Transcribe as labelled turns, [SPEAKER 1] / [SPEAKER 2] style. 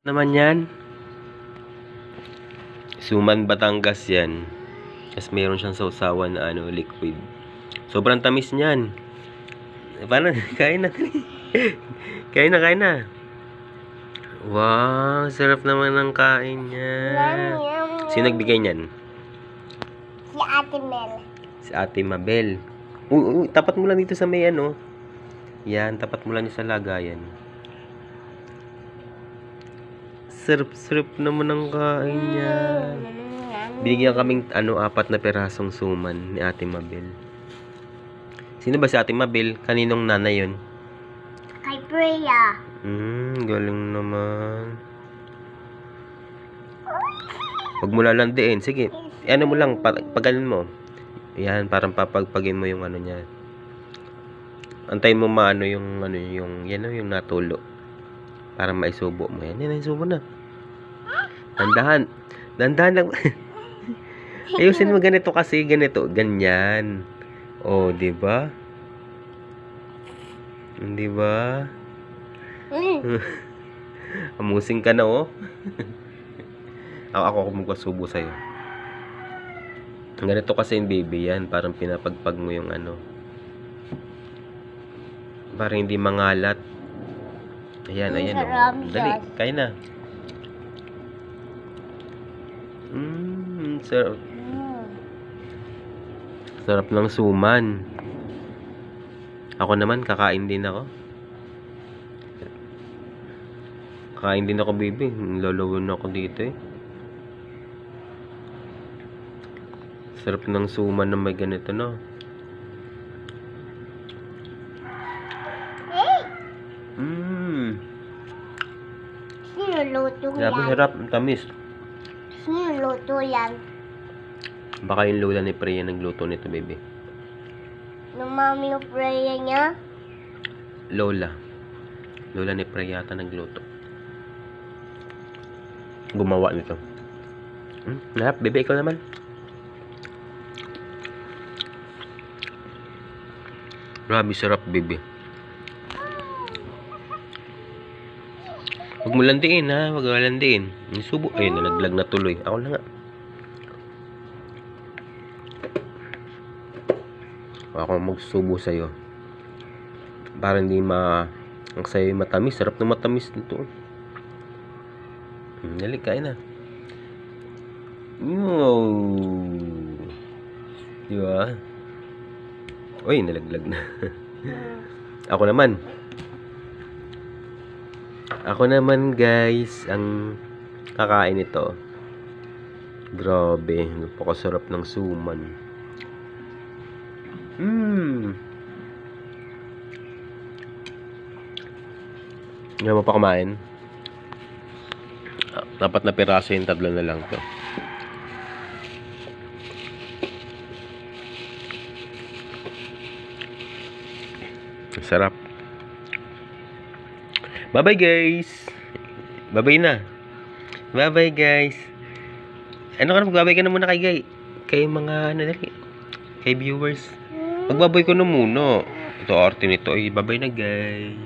[SPEAKER 1] Naman yan. Suman Batangas yan. Tapos meron siyang sausawan na liquid. Sobrang tamis niyan. Paano? Kain na. Kain na. Wow, sarap naman ng kain niya. Sino nagbigay niyan?
[SPEAKER 2] Si Ate Mel.
[SPEAKER 1] Si Ate Mabel. Tapat mo lang dito sa may Yan, tapat mo lang sa lagayan. Sarap naman ng kain niya. Binigyan kaming 4 na perasong suman ni Ate Mabel. Sino ba si Ate Mabel? Kaninong nanay yun?
[SPEAKER 2] Kay Priya.
[SPEAKER 1] Galing naman. Huwag mo lalandiin. Sige. Ano mo lang, paganin mo. Yan, parang papagpagin mo yung niya. Antayin mo yung yung natulo. Para maisubo mo. Yan, isubo na. Dandahan lang. Ayusin mo ganito kasi, ganyan. Oh, di ba? Di ba? Amusing ka na, oh. Ako magpasubo sa'yo. Ganito kasi yung baby yan. Parang pinapagpag mo yung para hindi mangalat. Ayan, oh. Dali, kain na. Sarap. Sarap ng suman. Ako naman, kakain din ako. Kakain din ako, baby. Lolowin ako dito, eh. Sarap ng suman na may ganito, no?
[SPEAKER 2] Sino luto yan?
[SPEAKER 1] Grabe, sarap. Ang tamis.
[SPEAKER 2] Sino luto yan?
[SPEAKER 1] Baka yung lola ni Priya nagluto nito, baby.
[SPEAKER 2] Yung mami ng Priya niya?
[SPEAKER 1] Lola ni Priya yata nagluto. Gumawa nito. Narap, baby. Ikaw naman. Grabe, sarap, baby. Huwag mo landiin, ha? Huwag mo landiin. Yung subo. Ayun, nalaglag na tuloy. Ako na nga. Ako magsubo sa'yo. Para hindi ang sa'yo matamis. Sarap na matamis nito. Dali, kain na. Diba? Uy, nalaglag na. Ako naman guys, ang kakain ito. Grabe, napakasarap ng suman. Hindi mo pa kumain? Dapat na piraso yung 3 na lang to. Sarap. Bye-bye guys. Bye-bye na. Bye-bye guys. Magbabay ka na muna kay mga dali. Kay viewers. Magbabay ko na muna. Ito arte nito. Bye-bye na guys.